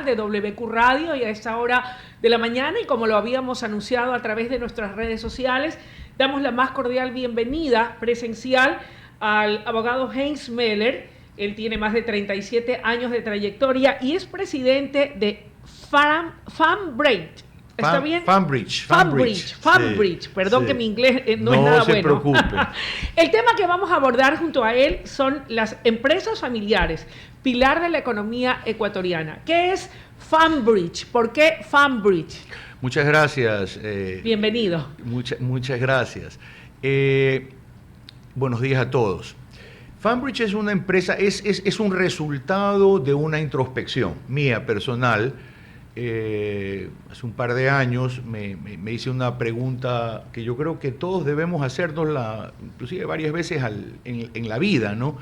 señal de WQ Radio y a esta hora de la mañana, y como lo habíamos anunciado a través de nuestras redes sociales, damos la más cordial bienvenida presencial al abogado Heinz Meller. Él tiene más de 37 años de trayectoria y es presidente de FAMBridge. ¿Está bien? FAMBridge. Sí, perdón, sí, que mi inglés no es nada bueno. No se preocupe. El tema que vamos a abordar junto a él son las empresas familiares, pilar de la economía ecuatoriana. ¿Qué es FAMBridge? ¿Por qué FAMBridge? Muchas gracias. Bienvenido. Muchas gracias. Buenos días a todos. FAMBridge es una empresa, es un resultado de una introspección mía personal. Hace un par de años me hice una pregunta que yo creo que todos debemos hacernosla, inclusive varias veces en la vida, ¿no?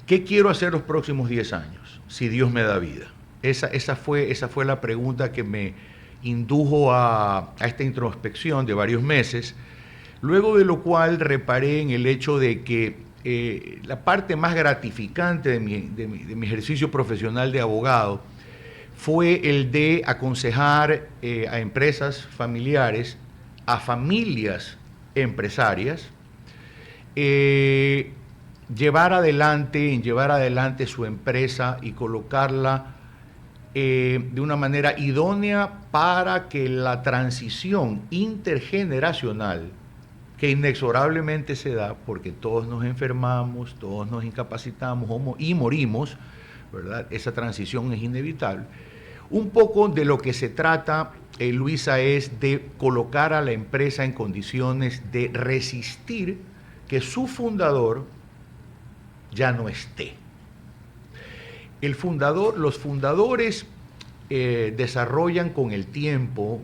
¿Qué quiero hacer los próximos 10 años, si Dios me da vida? Esa fue la pregunta que me indujo a esta introspección de varios meses, luego de lo cual reparé en el hecho de que la parte más gratificante de mi ejercicio profesional de abogado fue el de aconsejar a empresas familiares, a familias empresarias, llevar adelante su empresa y colocarla de una manera idónea para que la transición intergeneracional, que inexorablemente se da porque todos nos enfermamos, todos nos incapacitamos y morimos, ¿verdad? Esa transición es inevitable. Un poco de lo que se trata, Luisa, es de colocar a la empresa en condiciones de resistir que su fundador ya no esté. Los fundadores desarrollan con el tiempo,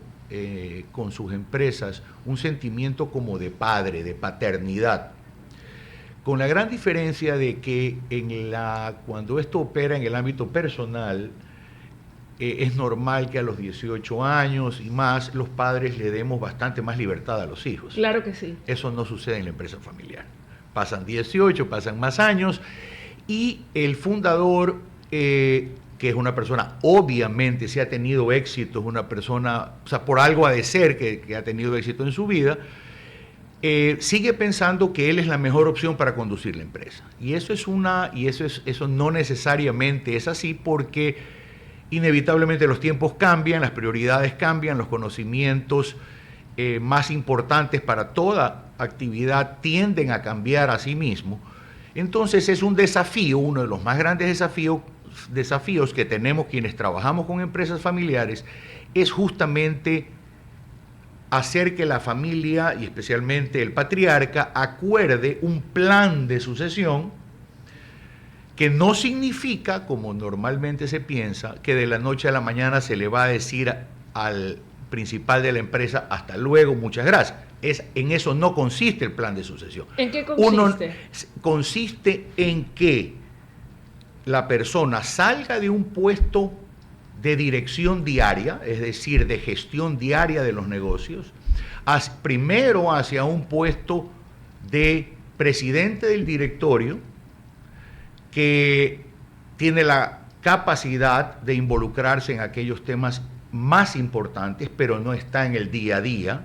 con sus empresas, un sentimiento como de padre, de paternidad, con la gran diferencia de que cuando esto opera en el ámbito personal, es normal que a los 18 años y más los padres le demos bastante más libertad a los hijos. Claro que sí. Eso no sucede en la empresa familiar. Pasan 18, pasan más años y el fundador, que es una persona, obviamente, si ha tenido éxito, es una persona, o sea, por algo ha de ser que ha tenido éxito en su vida, sigue pensando que él es la mejor opción para conducir la empresa. Y eso no necesariamente es así, porque inevitablemente los tiempos cambian, las prioridades cambian, los conocimientos más importantes para toda actividad tienden a cambiar a sí mismo. Entonces es un desafío, uno de los más grandes desafíos que tenemos quienes trabajamos con empresas familiares, es justamente hacer que la familia y especialmente el patriarca acuerde un plan de sucesión que no significa, como normalmente se piensa, que de la noche a la mañana se le va a decir al principal de la empresa hasta luego, muchas gracias. En eso no consiste el plan de sucesión. ¿En qué consiste? Consiste en que la persona salga de un puesto de dirección diaria, es decir, de gestión diaria de los negocios, primero hacia un puesto de presidente del directorio, que tiene la capacidad de involucrarse en aquellos temas más importantes, pero no está en el día a día,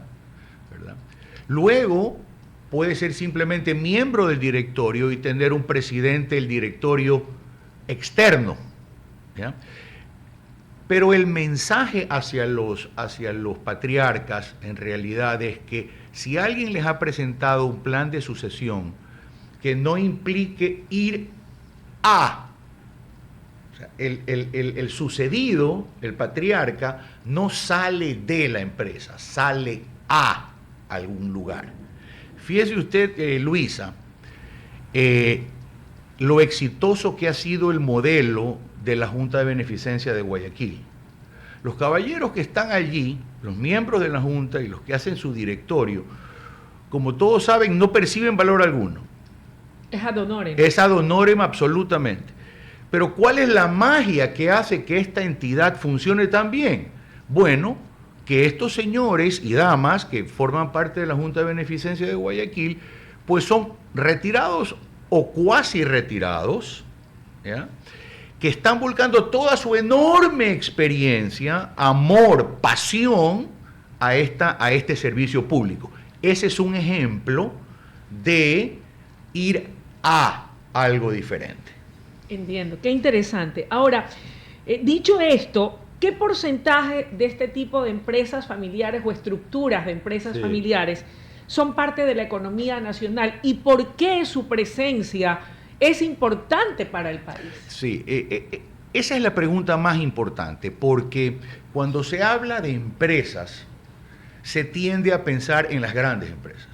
¿verdad? Luego puede ser simplemente miembro del directorio y tener un presidente del directorio externo, ¿ya? Pero el mensaje hacia los patriarcas en realidad es que si alguien les ha presentado un plan de sucesión que no implique ir o sea, el sucedido, el patriarca, no sale de la empresa, sale a algún lugar. Fíjese usted, Luisa, lo exitoso que ha sido el modelo de la Junta de Beneficencia de Guayaquil. Los caballeros que están allí, los miembros de la Junta y los que hacen su directorio, como todos saben, no perciben valor alguno. Es ad honorem. Es ad honorem absolutamente. Pero ¿cuál es la magia que hace que esta entidad funcione tan bien? Bueno, que estos señores y damas que forman parte de la Junta de Beneficencia de Guayaquil, pues son retirados o cuasi retirados, ¿ya? que están volcando toda su enorme experiencia, amor, pasión a este servicio público. Ese es un ejemplo de ir a algo diferente. Entiendo, qué interesante. Ahora, dicho esto, ¿qué porcentaje de este tipo de empresas familiares o estructuras de empresas familiares son parte de la economía nacional y por qué su presencia es importante para el país? Sí, esa es la pregunta más importante, porque cuando se habla de empresas, se tiende a pensar en las grandes empresas.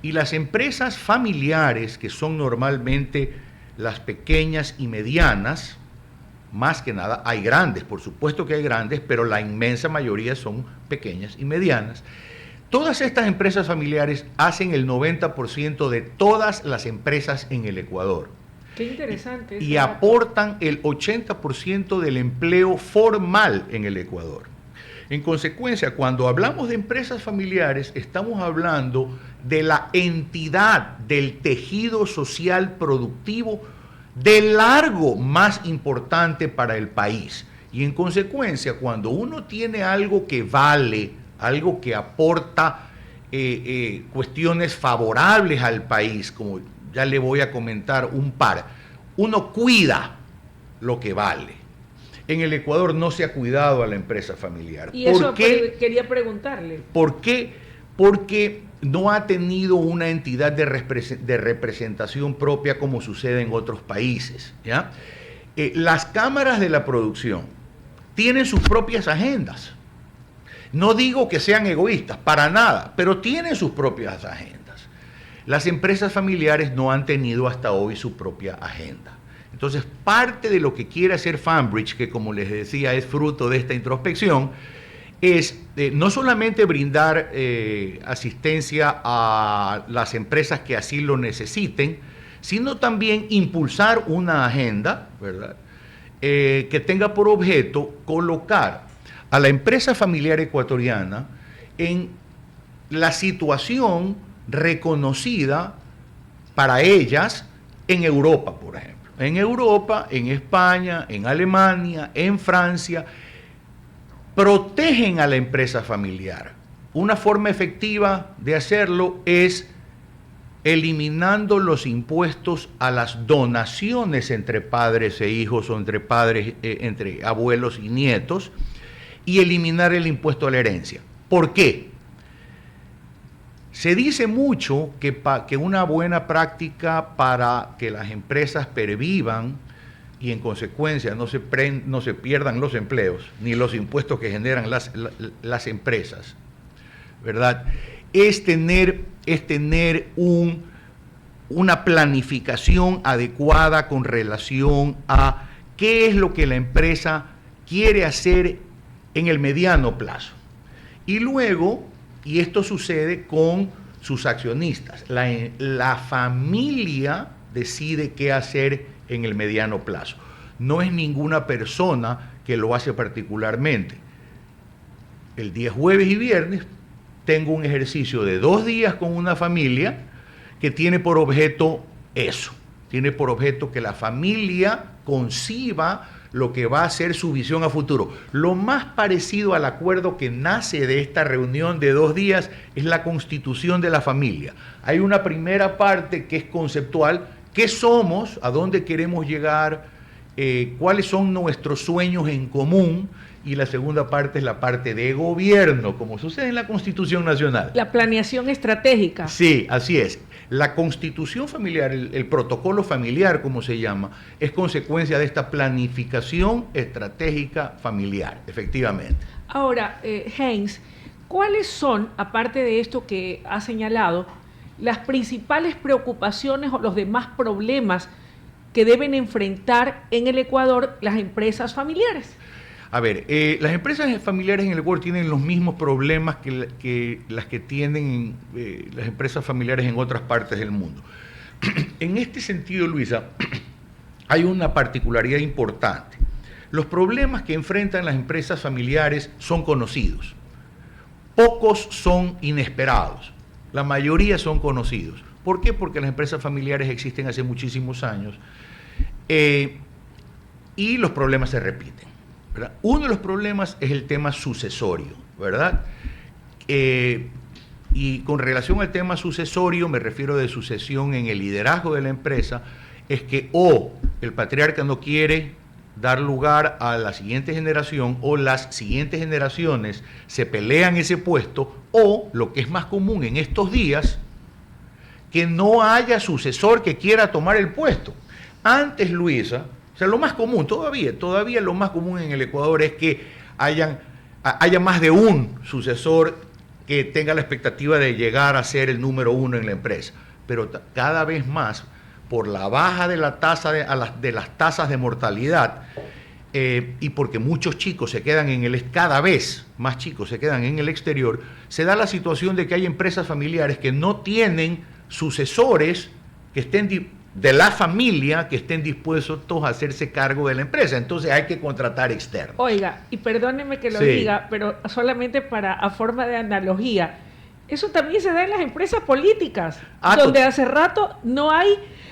Y las empresas familiares, que son normalmente las pequeñas y medianas, más que nada, hay grandes, por supuesto que hay grandes, pero la inmensa mayoría son pequeñas y medianas. Todas estas empresas familiares hacen el 90% de todas las empresas en el Ecuador. Qué interesante. Y aportan el 80% del empleo formal en el Ecuador. En consecuencia, cuando hablamos de empresas familiares, estamos hablando de la entidad del tejido social productivo de largo más importante para el país. Y en consecuencia, cuando uno tiene algo que vale, algo que aporta cuestiones favorables al país, como ya le voy a comentar un par, uno cuida lo que vale. En el Ecuador no se ha cuidado a la empresa familiar. Y eso quería preguntarle. ¿Por qué? Porque no ha tenido una entidad de representación propia como sucede en otros países, ¿ya? Las cámaras de la producción tienen sus propias agendas. No digo que sean egoístas, para nada, pero tienen sus propias agendas. Las empresas familiares no han tenido hasta hoy su propia agenda. Entonces, parte de lo que quiere hacer Fambridge, que como les decía es fruto de esta introspección, es no solamente brindar asistencia a las empresas que así lo necesiten, sino también impulsar una agenda, ¿verdad?, que tenga por objeto colocar a la empresa familiar ecuatoriana en la situación reconocida para ellas en Europa, por ejemplo. En Europa, en España, en Alemania, en Francia, protegen a la empresa familiar. Una forma efectiva de hacerlo es eliminando los impuestos a las donaciones entre padres e hijos o entre padres, entre abuelos y nietos, y eliminar el impuesto a la herencia. ¿Por qué? Se dice mucho que una buena práctica para que las empresas pervivan y en consecuencia no se pierdan los empleos ni los impuestos que generan las empresas, ¿verdad?, es tener una planificación adecuada con relación a qué es lo que la empresa quiere hacer en el mediano plazo. Y luego, y esto sucede con sus accionistas, la familia decide qué hacer en el mediano plazo. No es ninguna persona que lo hace particularmente. El día jueves y viernes tengo un ejercicio de 2 días con una familia que tiene por objeto eso. Tiene por objeto que la familia conciba lo que va a ser su visión a futuro. Lo más parecido al acuerdo que nace de esta reunión de 2 días es la constitución de la familia. Hay una primera parte que es conceptual: ¿qué somos? ¿A dónde queremos llegar? ¿Cuáles son nuestros sueños en común? Y la segunda parte es la parte de gobierno, como sucede en la Constitución Nacional. La planeación estratégica. Sí, así es. La constitución familiar, el protocolo familiar, como se llama, es consecuencia de esta planificación estratégica familiar, efectivamente. Ahora, Heinz, ¿cuáles son, aparte de esto que ha señalado, las principales preocupaciones o los demás problemas que deben enfrentar en el Ecuador las empresas familiares? A ver, las empresas familiares en el Ecuador tienen los mismos problemas que las que tienen las empresas familiares en otras partes del mundo. En este sentido, Luisa, hay una particularidad importante. Los problemas que enfrentan las empresas familiares son conocidos. Pocos son inesperados. La mayoría son conocidos. ¿Por qué? Porque las empresas familiares existen hace muchísimos años. y los problemas se repiten, ¿verdad? Uno de los problemas es el tema sucesorio, ¿verdad? Y con relación al tema sucesorio, me refiero de sucesión en el liderazgo de la empresa, es que o el patriarca no quiere dar lugar a la siguiente generación, o las siguientes generaciones se pelean ese puesto, o, lo que es más común en estos días, que no haya sucesor que quiera tomar el puesto. Antes, Luisa, o sea, lo más común, todavía lo más común en el Ecuador es que haya más de un sucesor que tenga la expectativa de llegar a ser el número uno en la empresa. Pero cada vez más, por la baja de la tasa de las tasas de mortalidad, y porque muchos chicos se quedan cada vez más chicos se quedan en el exterior, se da la situación de que hay empresas familiares que no tienen sucesores que estén de la familia que estén dispuestos a hacerse cargo de la empresa. Entonces hay que contratar externos. Oiga, y perdóneme que lo diga, pero solamente a forma de analogía, eso también se da en las empresas políticas, donde hace rato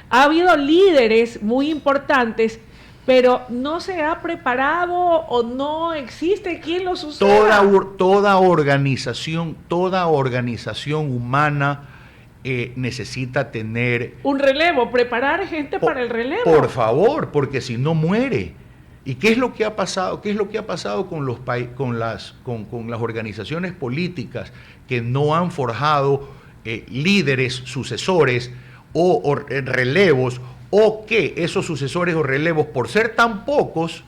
ha habido líderes muy importantes, pero no se ha preparado o no existe quien lo suceda. Toda organización humana necesita tener un relevo, preparar gente para el relevo. Por favor, porque si no muere. ¿Y qué es lo que ha pasado? ¿Qué es lo que ha pasado con las organizaciones políticas que no han forjado líderes, sucesores o relevos, o que esos sucesores o relevos, por ser tan pocos,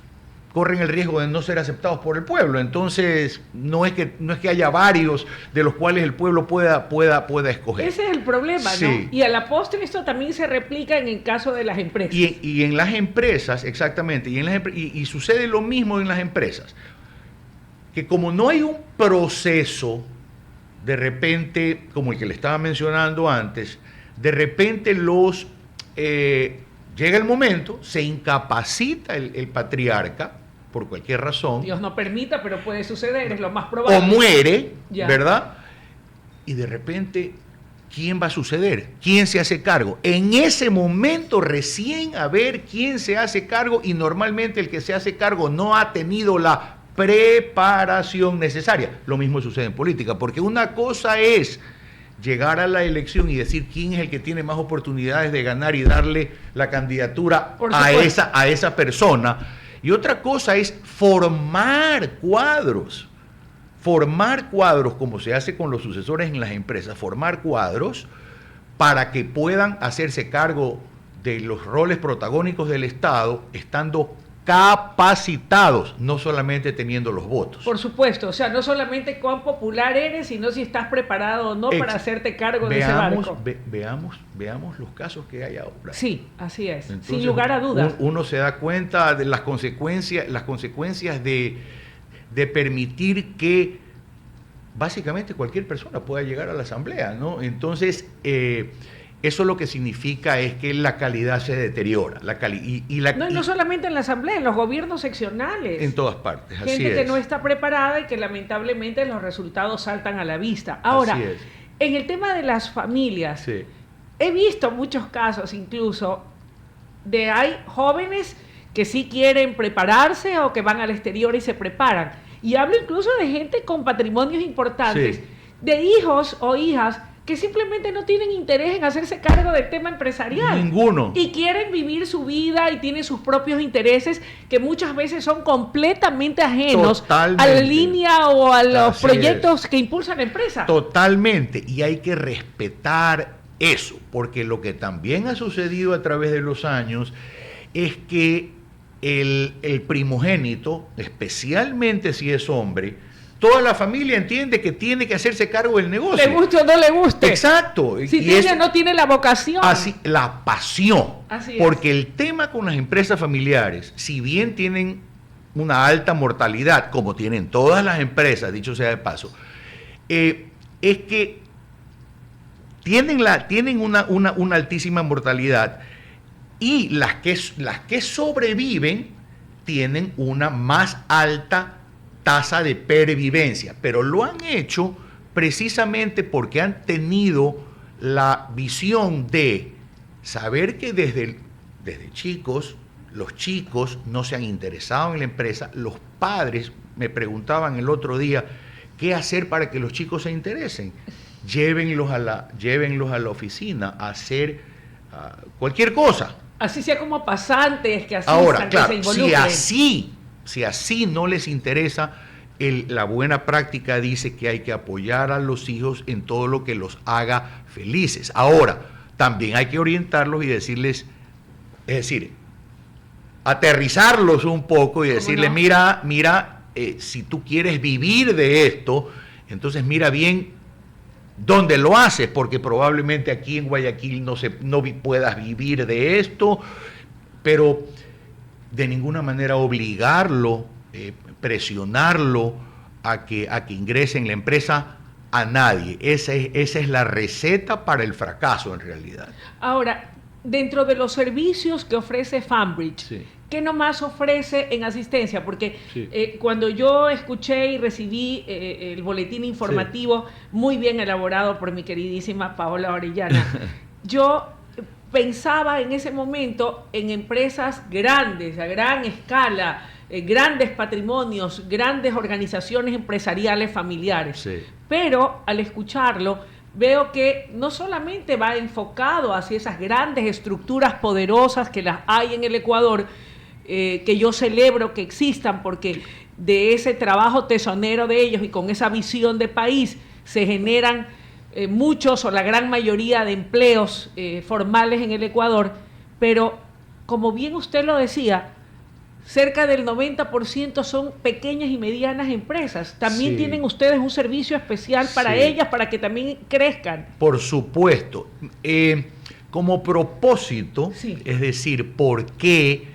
corren el riesgo de no ser aceptados por el pueblo? Entonces, no es que haya varios de los cuales el pueblo pueda escoger. Ese es el problema, sí. ¿no? Y a la postre esto también se replica en el caso de las empresas. Y en las empresas, exactamente, y sucede lo mismo en las empresas, que como no hay un proceso, de repente, como el que le estaba mencionando antes, de repente llega el momento, se incapacita el patriarca, por cualquier razón. Dios no permita, pero puede suceder, es lo más probable. O muere, ¿verdad? Y de repente, ¿quién va a suceder? ¿Quién se hace cargo? En ese momento recién a ver quién se hace cargo, y normalmente el que se hace cargo no ha tenido la preparación necesaria. Lo mismo sucede en política, porque una cosa es llegar a la elección y decir quién es el que tiene más oportunidades de ganar y darle la candidatura a esa persona. Y otra cosa es formar cuadros, como se hace con los sucesores en las empresas, formar cuadros para que puedan hacerse cargo de los roles protagónicos del Estado, estando capacitados, no solamente teniendo los votos. Por supuesto, o sea, no solamente cuán popular eres, sino si estás preparado o no para hacerte cargo de ese barco. Veamos los casos que hay ahora. Sí, así es, entonces, sin lugar a dudas. Uno se da cuenta de las consecuencias de permitir que básicamente cualquier persona pueda llegar a la asamblea, ¿no? Entonces, eso lo que significa es que la calidad se deteriora. No solamente en la asamblea, en los gobiernos seccionales. En todas partes, así es. Gente que no está preparada y que lamentablemente los resultados saltan a la vista. Ahora, en el tema de las familias, sí, he visto muchos casos incluso hay jóvenes que sí quieren prepararse o que van al exterior y se preparan. Y hablo incluso de gente con patrimonios importantes, sí, de hijos o hijas que simplemente no tienen interés en hacerse cargo del tema empresarial. Ninguno. Y quieren vivir su vida y tienen sus propios intereses que muchas veces son completamente ajenos Totalmente. a la línea o a los Así proyectos que impulsa la empresa. Totalmente. Y hay que respetar eso, porque lo que también ha sucedido a través de los años es que el primogénito, especialmente si es hombre, toda la familia entiende que tiene que hacerse cargo del negocio. Le guste o no le guste. Exacto. Si tiene o no tiene la vocación. Así, la pasión. Así es. Porque el tema con las empresas familiares, si bien tienen una alta mortalidad, como tienen todas las empresas, dicho sea de paso, es que tienen una altísima mortalidad, y las que sobreviven tienen una más alta tasa de pervivencia, pero lo han hecho precisamente porque han tenido la visión de saber que desde chicos los chicos no se han interesado en la empresa. Los padres me preguntaban el otro día qué hacer para que los chicos se interesen. Llévenlos a la oficina a hacer cualquier cosa. Así sea como pasantes, que asistan, Ahora, claro, que se involucren. si así no les interesa, la buena práctica dice que hay que apoyar a los hijos en todo lo que los haga felices. Ahora, también hay que orientarlos y decirles, es decir, aterrizarlos un poco y decirles, no? mira, si tú quieres vivir de esto, entonces mira bien dónde lo haces, porque probablemente aquí en Guayaquil no puedas vivir de esto, pero de ninguna manera obligarlo, presionarlo a que ingrese en la empresa a nadie. Esa es la receta para el fracaso en realidad. Ahora, dentro de los servicios que ofrece Fambridge, sí, ¿qué nomás ofrece en asistencia? Porque sí, cuando yo escuché y recibí el boletín informativo, sí, muy bien elaborado por mi queridísima Paola Orellana, yo pensaba en ese momento en empresas grandes, a gran escala, grandes patrimonios, grandes organizaciones empresariales familiares. Sí. Pero al escucharlo, veo que no solamente va enfocado hacia esas grandes estructuras poderosas que las hay en el Ecuador, que yo celebro que existan, porque de ese trabajo tesonero de ellos y con esa visión de país se generan muchos o la gran mayoría de empleos formales en el Ecuador, pero como bien usted lo decía, cerca del 90% son pequeñas y medianas empresas. También sí, tienen ustedes un servicio especial para sí, ellas, para que también crezcan. Por supuesto. Como propósito, sí, es decir, ¿por qué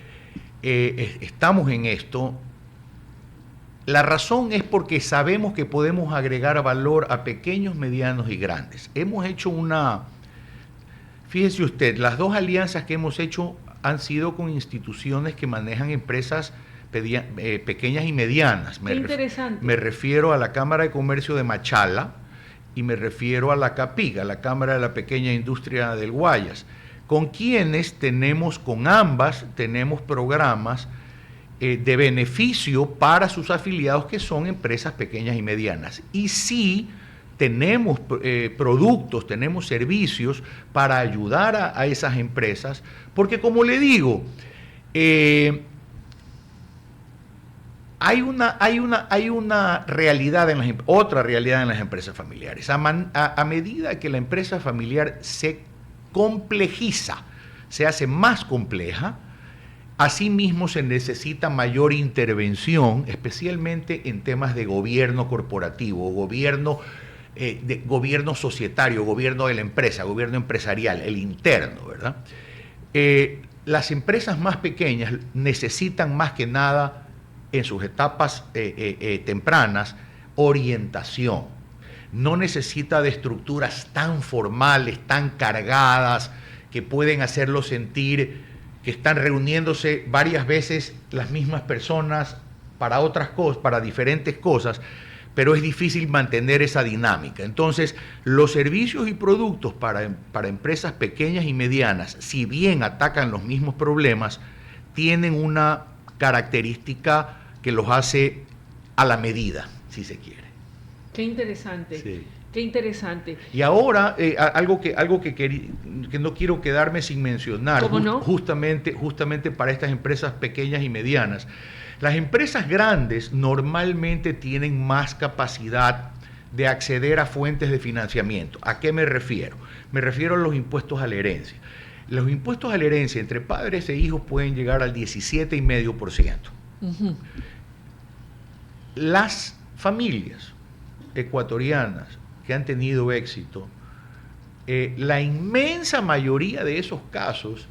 estamos en esto? La razón es porque sabemos que podemos agregar valor a pequeños, medianos y grandes. Hemos hecho fíjese usted, las dos alianzas que hemos hecho han sido con instituciones que manejan empresas pequeñas y medianas. Qué interesante. Me refiero a la Cámara de Comercio de Machala y me refiero a la CAPIGA, la Cámara de la Pequeña Industria del Guayas, con quienes con ambas tenemos programas de beneficio para sus afiliados que son empresas pequeñas y medianas. Y sí, tenemos productos, tenemos servicios para ayudar a esas empresas, porque como le digo, hay una realidad otra realidad en las empresas familiares. A medida que la empresa familiar se complejiza, se hace más compleja, asimismo se necesita mayor intervención, especialmente en temas de gobierno corporativo, gobierno societario, gobierno de la empresa, gobierno empresarial, el interno, ¿verdad? Las empresas más pequeñas necesitan más que nada en sus etapas tempranas orientación. No necesita de estructuras tan formales, tan cargadas, que pueden hacerlo sentir que están reuniéndose varias veces las mismas personas para otras cosas, para diferentes cosas, pero es difícil mantener esa dinámica. Entonces, los servicios y productos para empresas pequeñas y medianas, si bien atacan los mismos problemas, tienen una característica que los hace a la medida, si se quiere. Qué interesante. Sí. Qué interesante. Y ahora, algo que no quiero quedarme sin mencionar, ¿cómo no? justamente para estas empresas pequeñas y medianas. Las empresas grandes normalmente tienen más capacidad de acceder a fuentes de financiamiento. ¿A qué me refiero? Me refiero a los impuestos a la herencia. Los impuestos a la herencia entre padres e hijos pueden llegar al 17,5%. Uh-huh. Las familias ecuatorianas que han tenido éxito, la inmensa mayoría de esos casos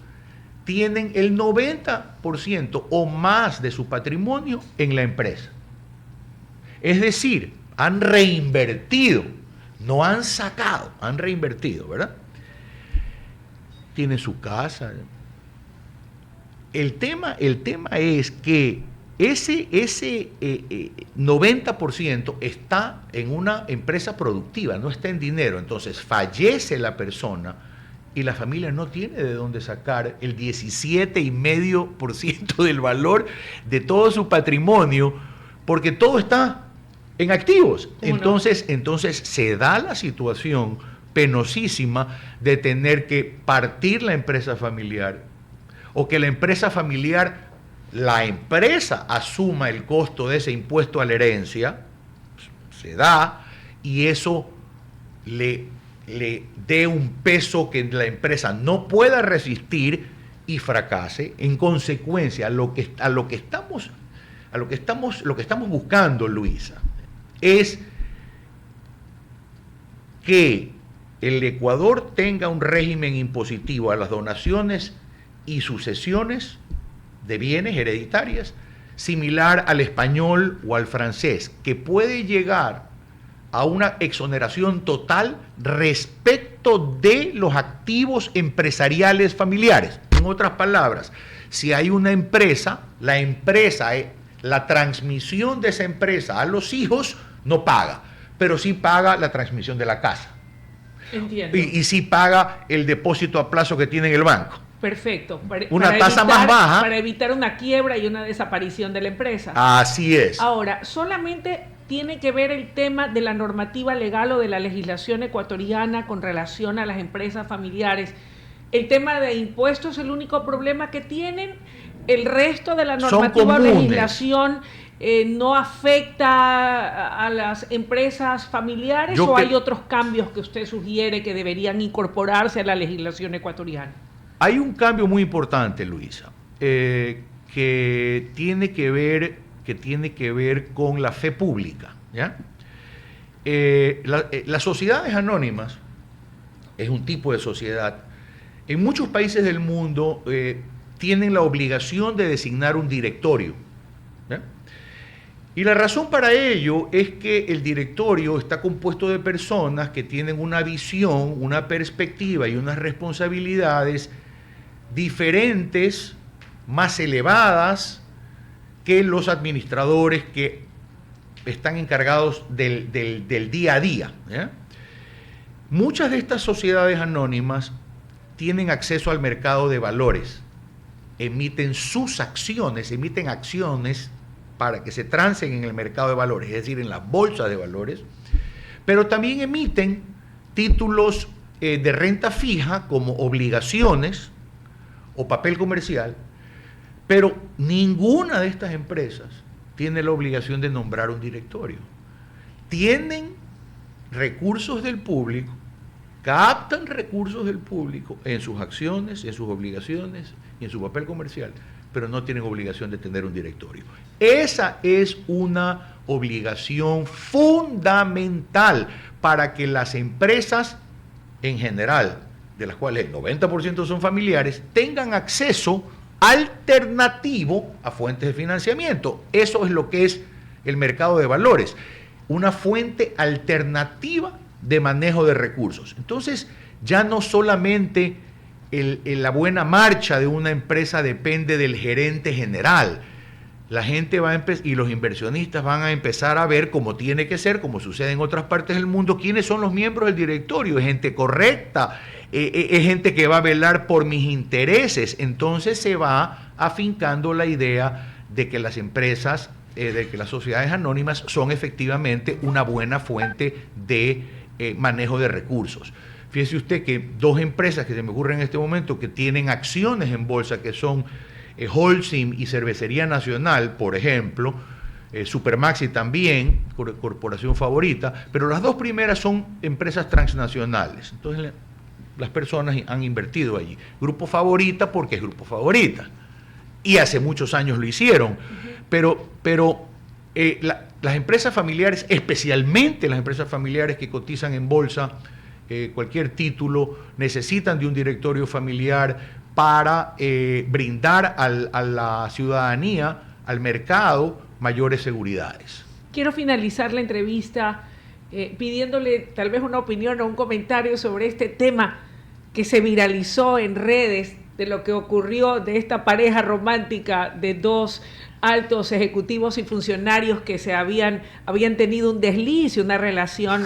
tienen el 90% o más de su patrimonio en la empresa. Es decir, han reinvertido, no han sacado, han reinvertido, ¿verdad? Tienen su casa. El tema es que ese 90% está en una empresa productiva, no está en dinero. Entonces fallece la persona y la familia no tiene de dónde sacar el 17,5% del valor de todo su patrimonio, porque todo está en activos. Entonces se da la situación penosísima de tener que partir la empresa familiar, o que la empresa asuma el costo de ese impuesto a la herencia, se da, y eso le dé un peso que la empresa no pueda resistir y fracase. En consecuencia, lo que estamos buscando, Luisa, es que el Ecuador tenga un régimen impositivo a las donaciones y sucesiones de bienes hereditarias similar al español o al francés, que puede llegar a una exoneración total respecto de los activos empresariales familiares. En otras palabras, si hay una empresa, la transmisión de esa empresa a los hijos no paga, pero sí paga la transmisión de la casa. Entiendo. Y sí paga el depósito a plazo que tiene en el banco. Perfecto. Una tasa más baja. Para evitar una quiebra y una desaparición de la empresa. Así es. Ahora, solamente tiene que ver el tema de la normativa legal o de la legislación ecuatoriana con relación a las empresas familiares. El tema de impuestos es el único problema que tienen. El resto de la normativa o legislación no afecta a las empresas familiares, ¿o hay otros cambios que usted sugiere que deberían incorporarse a la legislación ecuatoriana? Hay un cambio muy importante, Luisa, que tiene que ver con la fe pública, ¿ya? Las sociedades anónimas es un tipo de sociedad. En muchos países del mundo tienen la obligación de designar un directorio, ¿ya? Y la razón para ello es que el directorio está compuesto de personas que tienen una visión, una perspectiva y unas responsabilidades diferentes, más elevadas que los administradores que están encargados del día a día, ¿ya? Muchas de estas sociedades anónimas tienen acceso al mercado de valores, emiten acciones para que se trancen en el mercado de valores, es decir, en las bolsas de valores, pero también emiten títulos de renta fija como obligaciones o papel comercial, pero ninguna de estas empresas tiene la obligación de nombrar un directorio. Tienen recursos del público, captan recursos del público en sus acciones, en sus obligaciones y en su papel comercial, pero no tienen obligación de tener un directorio. Esa es una obligación fundamental para que las empresas en general, de las cuales el 90% son familiares, tengan acceso alternativo a fuentes de financiamiento. Eso es lo que es el mercado de valores, una fuente alternativa de manejo de recursos. Entonces, ya no solamente la buena marcha de una empresa depende del gerente general. La gente y los inversionistas van a empezar a ver, como tiene que ser, como sucede en otras partes del mundo, quiénes son los miembros del directorio. Es gente correcta, es gente que va a velar por mis intereses. Entonces se va afincando la idea de que las empresas, de que las sociedades anónimas son efectivamente una buena fuente de manejo de recursos. Fíjese usted que dos empresas que se me ocurren en este momento que tienen acciones en bolsa, que son Holcim y Cervecería Nacional, por ejemplo, Supermaxi también, corporación favorita, pero las dos primeras son empresas transnacionales. Entonces las personas han invertido allí. Grupo Favorita porque es Grupo Favorita. Y hace muchos años lo hicieron. Pero las empresas familiares, especialmente las empresas familiares que cotizan en bolsa, cualquier título, necesitan de un directorio familiar para brindar a la ciudadanía, al mercado, mayores seguridades. Quiero finalizar la entrevista pidiéndole tal vez una opinión o un comentario sobre este tema que se viralizó en redes de lo que ocurrió de esta pareja romántica de dos altos ejecutivos y funcionarios que habían tenido un desliz, una relación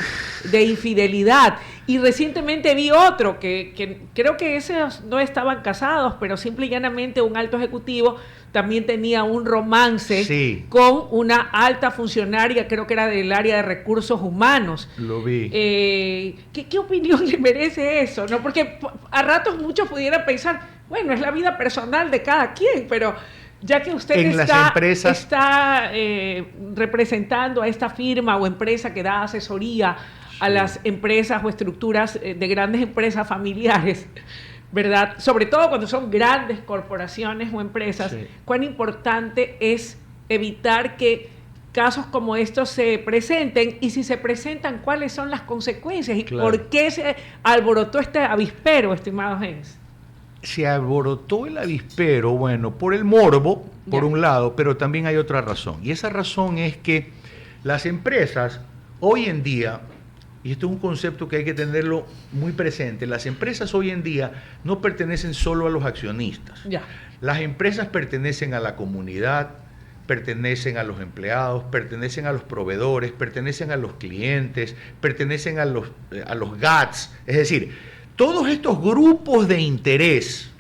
de infidelidad. Y recientemente vi otro que creo que esos no estaban casados, pero simple y llanamente un alto ejecutivo también tenía un romance con una alta funcionaria, creo que era del área de recursos humanos. Lo vi. ¿Qué opinión le merece eso? ¿No? Porque a ratos muchos pudieran pensar, bueno, es la vida personal de cada quien, pero ya que usted está representando a esta firma o empresa que da asesoría a las empresas o estructuras de grandes empresas familiares, ¿verdad? Sobre todo cuando son grandes corporaciones o empresas, cuán importante es evitar que casos como estos se presenten, y si se presentan, ¿cuáles son las consecuencias? ¿Y por qué se alborotó este avispero, estimado Hens? Se alborotó el avispero, bueno, por el morbo, por un lado, pero también hay otra razón. Y esa razón es que las empresas, hoy en día, y esto es un concepto que hay que tenerlo muy presente, las empresas hoy en día no pertenecen solo a los accionistas. Las empresas pertenecen a la comunidad, pertenecen a los empleados, pertenecen a los proveedores, pertenecen a los clientes, pertenecen a los GATS. Es decir, todos estos grupos de interés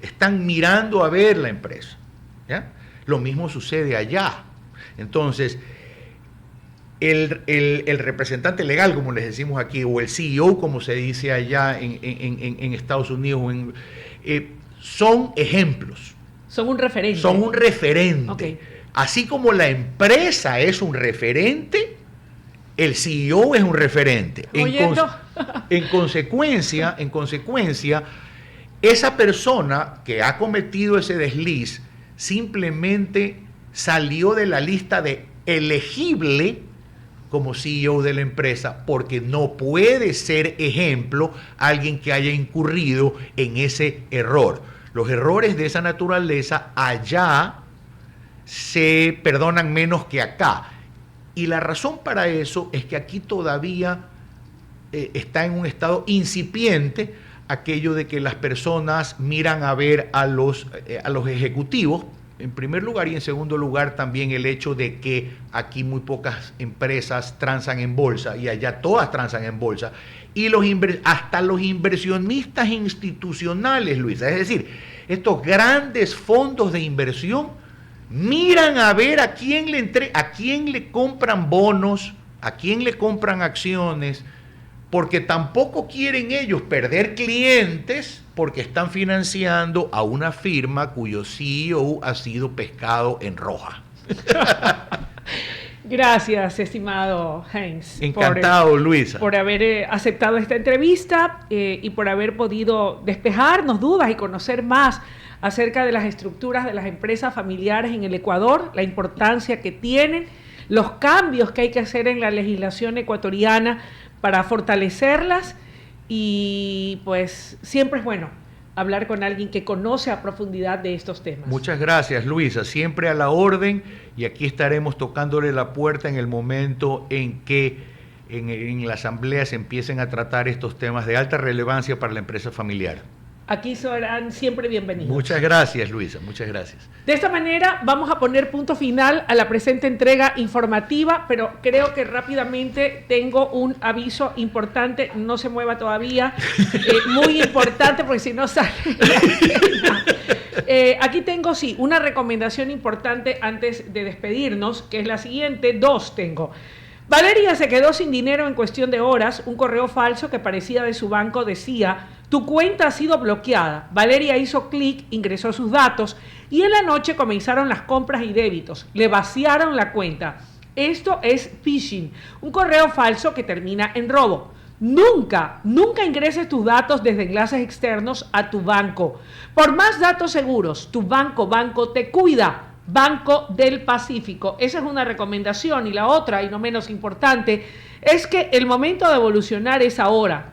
están mirando a ver la empresa, ¿ya? Lo mismo sucede allá. Entonces, el representante legal, como les decimos aquí, o el CEO, como se dice allá en Estados Unidos, son ejemplos. Son un referente. Son un referente. Okay. Así como la empresa es un referente, el CEO es un referente. En consecuencia, esa persona que ha cometido ese desliz simplemente salió de la lista de elegible como CEO de la empresa, porque no puede ser ejemplo alguien que haya incurrido en ese error. Los errores de esa naturaleza allá se perdonan menos que acá. Y la razón para eso es que aquí todavía está en un estado incipiente aquello de que las personas miran a ver a los ejecutivos, en primer lugar, y en segundo lugar también el hecho de que aquí muy pocas empresas transan en bolsa y allá todas transan en bolsa, y hasta los inversionistas institucionales, Luisa, es decir, estos grandes fondos de inversión miran a ver a quién le compran bonos, a quién le compran acciones, porque tampoco quieren ellos perder clientes porque están financiando a una firma cuyo CEO ha sido pescado en roja. Gracias, estimado Hens. Encantado, Luisa. Por haber aceptado esta entrevista y por haber podido despejarnos dudas y conocer más acerca de las estructuras de las empresas familiares en el Ecuador, la importancia que tienen, los cambios que hay que hacer en la legislación ecuatoriana para fortalecerlas, y pues siempre es bueno hablar con alguien que conoce a profundidad de estos temas. Muchas gracias, Luisa, siempre a la orden, y aquí estaremos tocándole la puerta en el momento en que en la asamblea se empiecen a tratar estos temas de alta relevancia para la empresa familiar. Aquí serán siempre bienvenidos. Muchas gracias, Luisa, muchas gracias. De esta manera vamos a poner punto final a la presente entrega informativa, pero creo que rápidamente tengo un aviso importante, no se mueva todavía, muy importante porque si no sale aquí tengo, sí, una recomendación importante antes de despedirnos, que es la siguiente, dos tengo. Valeria se quedó sin dinero en cuestión de horas. Un correo falso que parecía de su banco decía: tu cuenta ha sido bloqueada. Valeria hizo clic, ingresó sus datos y en la noche comenzaron las compras y débitos. Le vaciaron la cuenta. Esto es phishing, un correo falso que termina en robo. Nunca ingreses tus datos desde enlaces externos a tu banco. Por más datos seguros, tu banco te cuida. Banco del Pacífico. Esa es una recomendación. Y la otra, y no menos importante, es que el momento de evolucionar es ahora.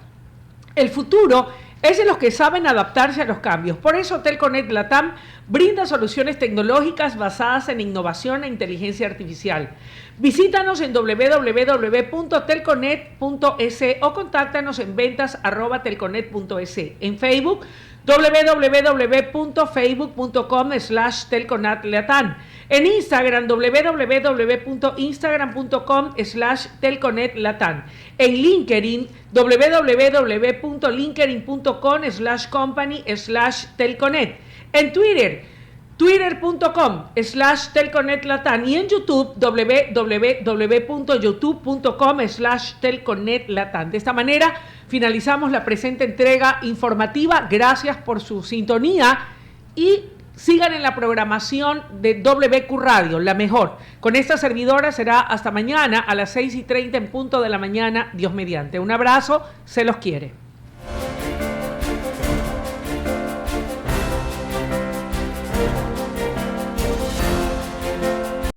El futuro es de los que saben adaptarse a los cambios. Por eso Telconet Latam brinda soluciones tecnológicas basadas en innovación e inteligencia artificial. Visítanos en www.telconet.es o contáctanos en ventas@telconet.es. En Facebook www.facebook.com/telconetlatam. En Instagram, www.instagram.com/telconetlatam. En LinkedIn, www.linkedin.com/company/telconet. En Twitter, twitter.com/telconetlatam. Y en YouTube, www.youtube.com/telconetlatam. De esta manera finalizamos la presente entrega informativa. Gracias por su sintonía y sigan en la programación de WQ Radio, la mejor. Con esta servidora será hasta mañana a las 6:30 en punto de la mañana, Dios mediante. Un abrazo, se los quiere.